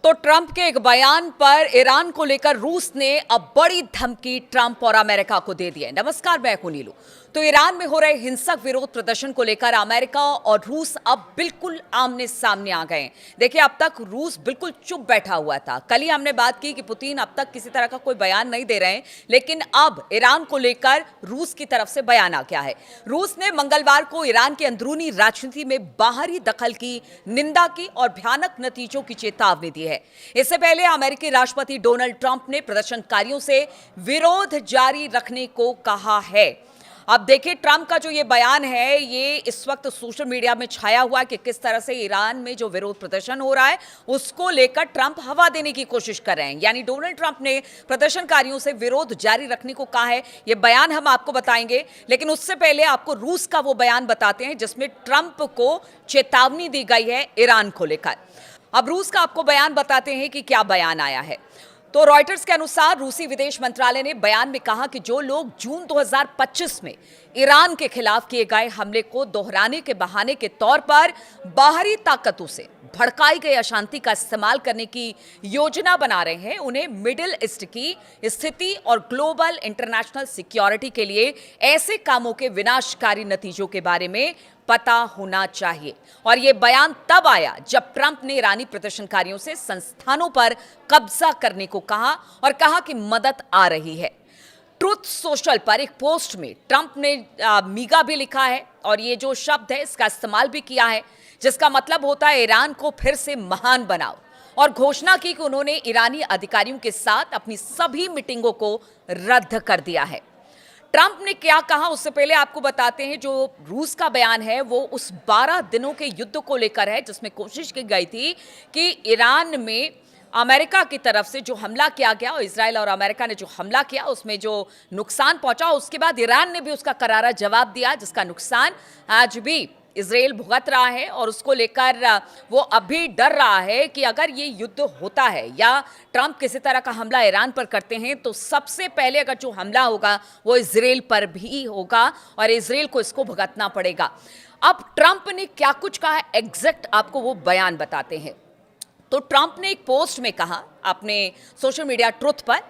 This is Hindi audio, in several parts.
तो ट्रंप के एक बयान पर ईरान को लेकर रूस ने अब बड़ी धमकी ट्रंप और अमेरिका को दे दी है। नमस्कार, मैं हूं नीलू। तो ईरान में हो रहे हिंसक विरोध प्रदर्शन को लेकर अमेरिका और रूस अब बिल्कुल आमने सामने आ गए हैं। देखिए, अब तक रूस बिल्कुल चुप बैठा हुआ था। कल ही हमने बात की कि पुतिन अब तक किसी तरह का कोई बयान नहीं दे रहे हैं, लेकिन अब ईरान को लेकर रूस की तरफ से बयान आ गया है। रूस ने मंगलवार को ईरान की अंदरूनी राजनीति में बाहरी दखल की निंदा की और भयानक नतीजों की चेतावनी दी है। इससे पहले अमेरिकी राष्ट्रपति डोनाल्ड ट्रंप ने प्रदर्शनकारियों से विरोध जारी रखने को कहा है। अब देखिए, ट्रंप का जो ये बयान है, ये इस वक्त सोशल मीडिया में छाया हुआ है कि किस तरह से ईरान में जो विरोध प्रदर्शन हो रहा है उसको लेकर ट्रंप हवा देने की कोशिश कर रहे हैं। यानी डोनाल्ड ट्रंप ने प्रदर्शनकारियों से विरोध जारी रखने को कहा है। ये बयान हम आपको बताएंगे, लेकिन उससे पहले आपको रूस का वो बयान बताते हैं जिसमें ट्रंप को चेतावनी दी गई है ईरान को लेकर। अब रूस का आपको बयान बताते हैं कि क्या बयान आया है। तो रॉयटर्स के अनुसार रूसी विदेश मंत्रालय ने बयान में कहा कि जो लोग जून 2025 में ईरान के खिलाफ किए गए हमले को दोहराने के बहाने के तौर पर बाहरी ताकतों से भड़काई गई अशांति का इस्तेमाल करने की योजना बना रहे हैं, उन्हें मिडिल ईस्ट की स्थिति और ग्लोबल इंटरनेशनल सिक्योरिटी के लिए ऐसे कामों के विनाशकारी नतीजों के बारे में पता होना चाहिए। और यह बयान तब आया जब ट्रंप ने ईरानी प्रदर्शनकारियों से संस्थानों पर कब्जा करने को कहा और कहा कि मदद आ रही है। ट्रुथ सोशल पर एक पोस्ट में ट्रंप ने मीगा भी लिखा है और ये जो शब्द है इसका इस्तेमाल भी किया है, जिसका मतलब होता है ईरान को फिर से महान बनाओ, और घोषणा की कि उन्होंने ईरानी अधिकारियों के साथ अपनी सभी मीटिंगों को रद्द कर दिया है। ट्रंप ने क्या कहा उससे पहले आपको बताते हैं। जो रूस का बयान है वो उस 12 दिनों के युद्ध को लेकर है जिसमें कोशिश की गई थी कि ईरान में अमेरिका की तरफ से जो हमला किया गया और इजराइल और अमेरिका ने जो हमला किया उसमें जो नुकसान पहुंचा, उसके बाद ईरान ने भी उसका करारा जवाब दिया, जिसका नुकसान आज भी इजराइल भुगत रहा है। और उसको लेकर वो अभी डर रहा है कि अगर ये युद्ध होता है या ट्रंप किसी तरह का हमला ईरान पर करते हैं तो सबसे पहले अगर जो हमला होगा वो इजराइल पर भी होगा और इजराइल को इसको भुगतना पड़ेगा। अब ट्रंप ने क्या कुछ कहा, एग्जैक्ट आपको वो बयान बताते हैं। तो ट्रंप ने एक पोस्ट में कहा अपने सोशल मीडिया ट्रुथ पर,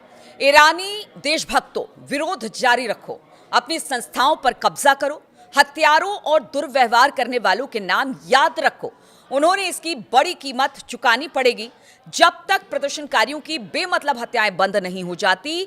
ईरानी देशभक्तों विरोध जारी रखो, अपनी संस्थाओं पर कब्जा करो, हत्यारों और दुर्व्यवहार करने वालों के नाम याद रखो, उन्होंने इसकी बड़ी कीमत चुकानी पड़ेगी। जब तक प्रदर्शनकारियों की बेमतलब हत्याएं बंद नहीं हो जाती,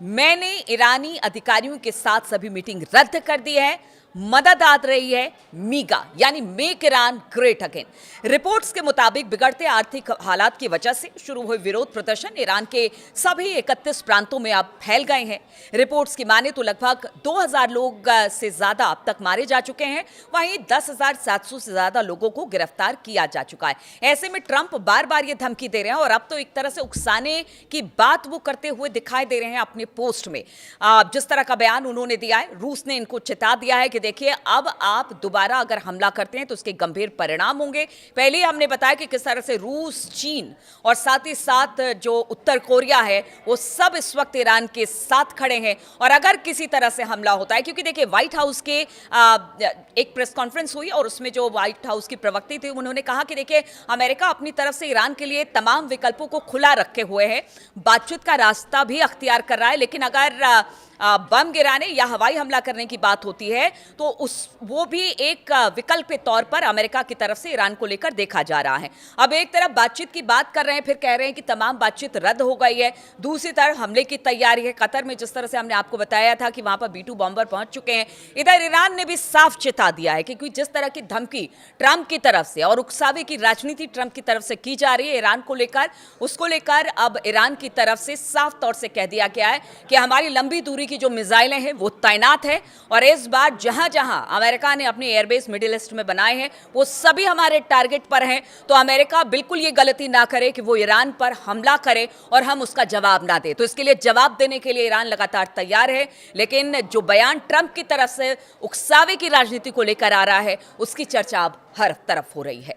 मैंने ईरानी अधिकारियों के साथ सभी मीटिंग रद्द कर दी है। मदद आ रही है मीगा यानी make Iran great again. Reports के मुताबिक बिगड़ते आर्थिक हालात की वजह से शुरू हुए विरोध प्रदर्शन ईरान के सभी 31 प्रांतों में अब फैल गए हैं। रिपोर्ट्स की माने तो लगभग 2000 लोग से ज्यादा अब तक मारे जा चुके हैं, वहीं 10,700 से ज्यादा लोगों को गिरफ्तार किया जा चुका है। ऐसे में ट्रंप बार बार ये धमकी दे रहे हैं और अब तो एक तरह से उकसाने की बात वो करते हुए दिखाई दे रहे हैं अपने पोस्ट में। जिस तरह का बयान उन्होंने दिया है, रूस ने इनको चेता दिया है कि देखिए, अब आप दोबारा अगर हमला करते हैं तो उसके गंभीर परिणाम होंगे। पहले हमने बताया कि किस तरह से रूस, चीन और साथ ही साथ जो उत्तर कोरिया है वो सब इस वक्त ईरान के साथ खड़े हैं। और अगर किसी तरह से हमला होता है, क्योंकि देखिए व्हाइट हाउस के एक प्रेस कॉन्फ्रेंस हुई और उसमें जो व्हाइट हाउस की प्रवक्ता थी उन्होंने कहा कि देखिए, अमेरिका अपनी तरफ से ईरान के लिए तमाम विकल्पों को खुला रखे हुए है, बातचीत का रास्ता भी अख्तियार कर रहा है, लेकिन अगर बम गिराने या हवाई हमला करने की बात होती है तो वो भी एक विकल्प के तौर पर अमेरिका की तरफ से ईरान को लेकर देखा जा रहा है। अब एक तरफ बातचीत की बात कर रहे हैं, फिर कह रहे हैं कि तमाम बातचीत रद्द हो गई है, दूसरी तरफ हमले की तैयारी है। कतर में जिस तरह से हमने आपको बताया था कि वहां पर B-2 बॉम्बर पहुंच चुके हैं, इधर ईरान ने भी साफ चेता दिया है क्योंकि जिस तरह की धमकी ट्रंप की तरफ से और उकसावे की राजनीति ट्रंप की तरफ से की जा रही है ईरान को लेकर, उसको लेकर अब ईरान की तरफ से साफ तौर से कह दिया गया है कि हमारी लंबी दूरी की जो मिसाइलें हैं वो तैनात है और इस बार जहां जहां अमेरिका ने अपने एयरबेस मिडिल ईस्ट में बनाए हैं वो सभी हमारे टारगेट पर हैं। तो अमेरिका बिल्कुल ये गलती ना करे कि वो ईरान पर हमला करे और हम उसका जवाब ना दे। तो इसके लिए जवाब देने के लिए ईरान लगातार तैयार है, लेकिन जो बयान ट्रंप की तरफ से उकसावे की राजनीति को लेकर आ रहा है उसकी चर्चा अब हर तरफ हो रही है।